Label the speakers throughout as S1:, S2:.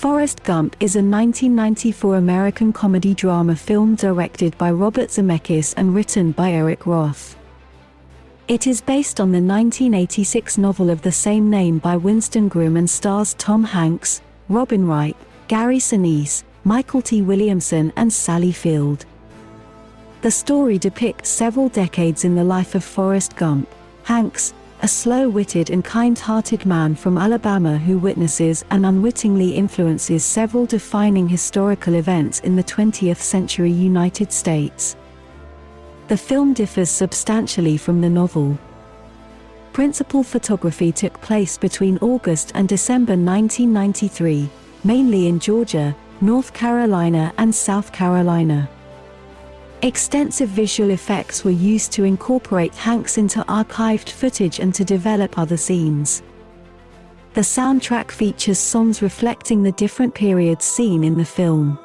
S1: Forrest Gump is a 1994 American comedy drama film directed by Robert Zemeckis and written by Eric Roth. It is based on the 1986 novel of the same name by Winston Groom and stars Tom Hanks, Robin Wright, Gary Sinise, Mykelti Williamson and Sally Field. The story depicts several decades in the life of Forrest Gump. Hanks, a slow-witted and kind-hearted man from Alabama who witnesses and unwittingly influences several defining historical events in the 20th century United States. The film differs substantially from the novel. Principal photography took place between August and December 1993, mainly in Georgia, North Carolina and South Carolina. Extensive visual effects were used to incorporate Hanks into archived footage and to develop other scenes. The soundtrack features songs reflecting the different periods seen in the film.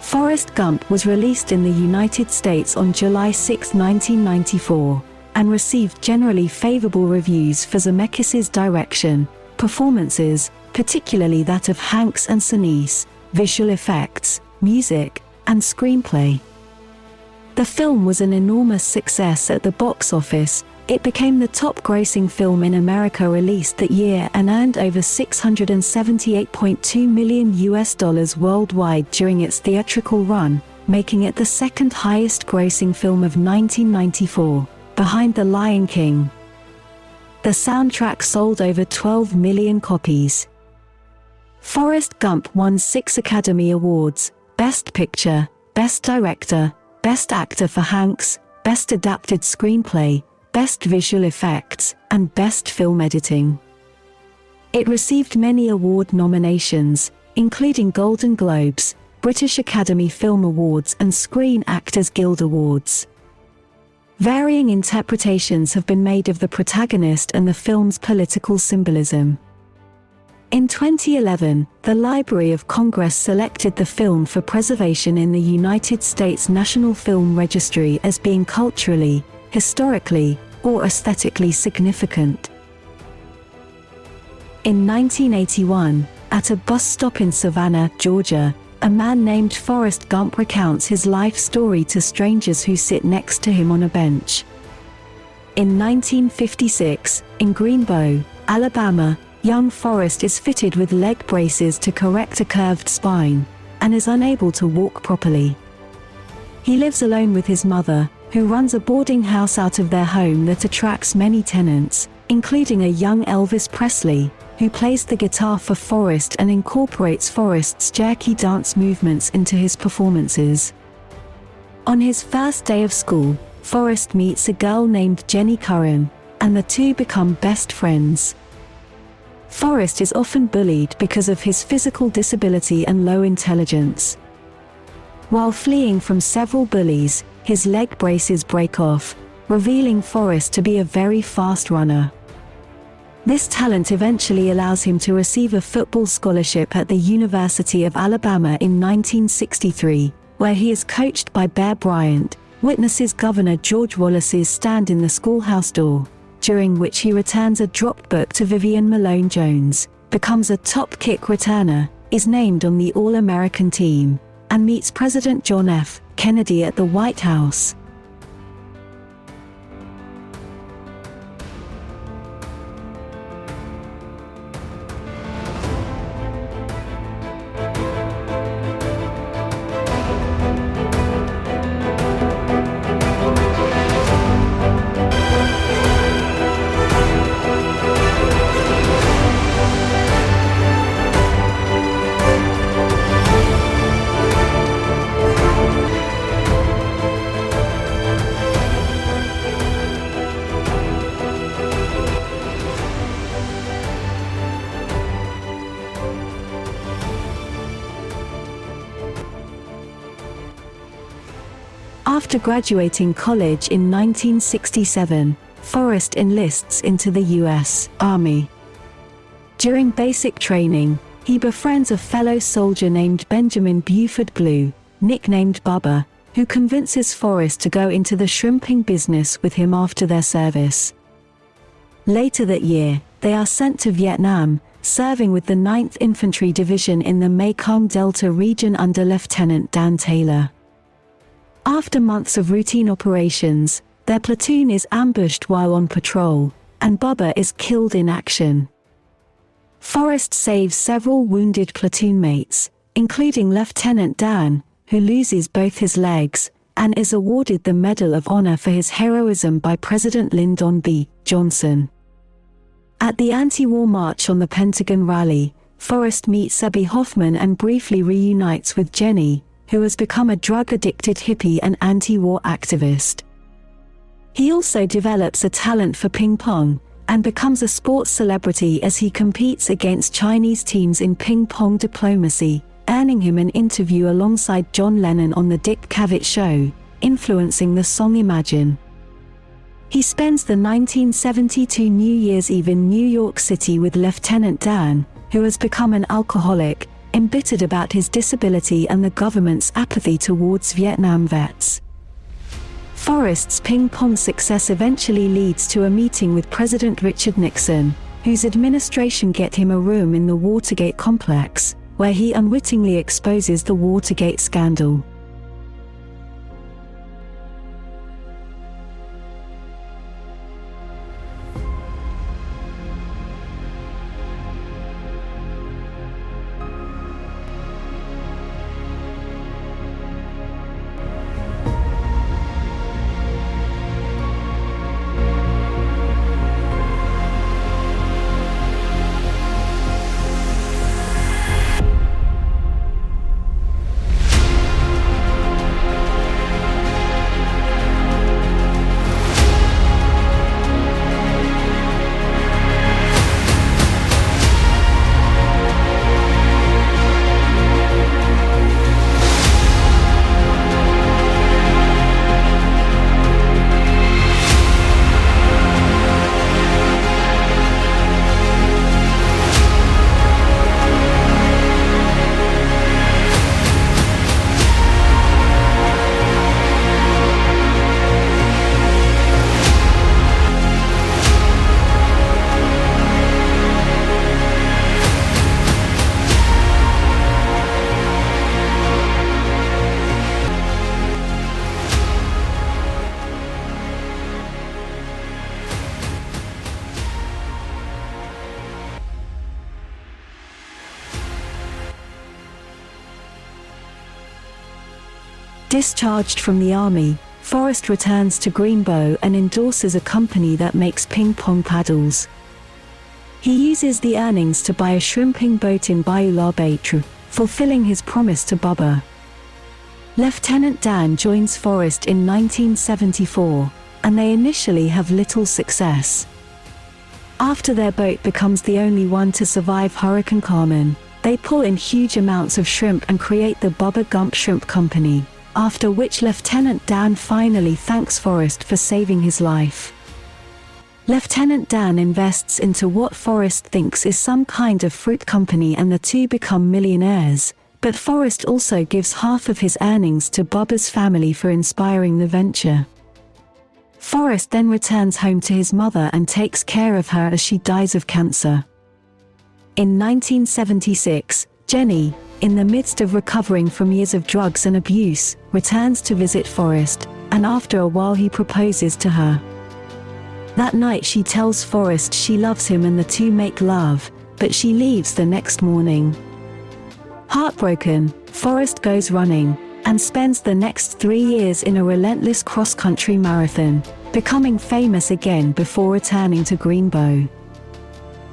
S1: Forrest Gump was released in the United States on July 6, 1994, and received generally favorable reviews for Zemeckis' direction, performances, particularly that of Hanks and Sinise, visual effects, music, and screenplay. The film was an enormous success at the box office. It became the top-grossing film in America released that year and earned over $678.2 million worldwide during its theatrical run, making it the second highest-grossing film of 1994, behind The Lion King. The soundtrack sold over 12 million copies. Forrest Gump won 6 Academy Awards: Best Picture, Best Director, Best Actor for Hanks, Best Adapted Screenplay, Best Visual Effects, and Best Film Editing. It received many award nominations, including Golden Globes, British Academy Film Awards and Screen Actors Guild Awards. Varying interpretations have been made of the protagonist and the film's political symbolism. In 2011, the Library of Congress selected the film for preservation in the United States National Film Registry as being culturally, historically, or aesthetically significant. In 1981, at a bus stop in Savannah, Georgia, a man named Forrest Gump recounts his life story to strangers who sit next to him on a bench. In 1956, in Greenbow, Alabama, young Forrest is fitted with leg braces to correct a curved spine, and is unable to walk properly. He lives alone with his mother, who runs a boarding house out of their home that attracts many tenants, including a young Elvis Presley, who plays the guitar for Forrest and incorporates Forrest's jerky dance movements into his performances. On his first day of school, Forrest meets a girl named Jenny Curran, and the two become best friends. Forrest is often bullied because of his physical disability and low intelligence. While fleeing from several bullies, his leg braces break off, revealing Forrest to be a very fast runner. This talent eventually allows him to receive a football scholarship at the University of Alabama in 1963, where he is coached by Bear Bryant, witnesses Governor George Wallace's stand in the schoolhouse door, during which he returns a dropped book to Vivian Malone Jones, becomes a top kick returner, is named on the All-American team, and meets President John F. Kennedy at the White House. After graduating college in 1967, Forrest enlists into the U.S. Army. During basic training, he befriends a fellow soldier named Benjamin Buford Blue, nicknamed Bubba, who convinces Forrest to go into the shrimping business with him after their service. Later that year, they are sent to Vietnam, serving with the 9th Infantry Division in the Mekong Delta region under Lieutenant Dan Taylor. After months of routine operations, their platoon is ambushed while on patrol, and Bubba is killed in action. Forrest saves several wounded platoon mates, including Lieutenant Dan, who loses both his legs, and is awarded the Medal of Honor for his heroism by President Lyndon B. Johnson. At the anti-war march on the Pentagon rally, Forrest meets Abby Hoffman and briefly reunites with Jenny, who has become a drug-addicted hippie and anti-war activist. He also develops a talent for ping pong, and becomes a sports celebrity as he competes against Chinese teams in ping pong diplomacy, earning him an interview alongside John Lennon on the Dick Cavett Show, influencing the song Imagine. He spends the 1972 New Year's Eve in New York City with Lieutenant Dan, who has become an alcoholic, embittered about his disability and the government's apathy towards Vietnam vets. Forrest's ping pong success eventually leads to a meeting with President Richard Nixon, whose administration get him a room in the Watergate complex, where he unwittingly exposes the Watergate scandal. Discharged from the army, Forrest returns to Greenbow and endorses a company that makes ping pong paddles. He uses the earnings to buy a shrimping boat in Bayou La Batre, fulfilling his promise to Bubba. Lieutenant Dan joins Forrest in 1974, and they initially have little success. After their boat becomes the only one to survive Hurricane Carmen, they pull in huge amounts of shrimp and create the Bubba Gump Shrimp Company, after which Lieutenant Dan finally thanks Forrest for saving his life. Lieutenant Dan invests into what Forrest thinks is some kind of fruit company and the two become millionaires, but Forrest also gives half of his earnings to Bubba's family for inspiring the venture. Forrest then returns home to his mother and takes care of her as she dies of cancer. In 1976, Jenny, in the midst of recovering from years of drugs and abuse, returns to visit Forrest, and after a while he proposes to her. That night she tells Forrest she loves him and the two make love, but she leaves the next morning. Heartbroken, Forrest goes running, and spends the next 3 years in a relentless cross-country marathon, becoming famous again before returning to Greenbow.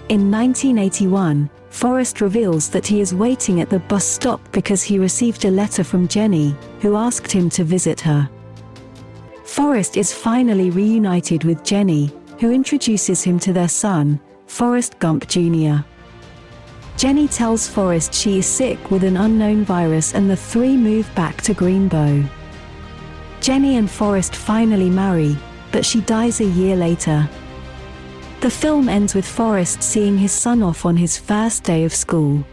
S1: In 1981, Forrest reveals that he is waiting at the bus stop because he received a letter from Jenny, who asked him to visit her. Forrest is finally reunited with Jenny, who introduces him to their son, Forrest Gump Jr. Jenny tells Forrest she is sick with an unknown virus and the three move back to Greenbow. Jenny and Forrest finally marry, but she dies a year later. The film ends with Forrest seeing his son off on his first day of school.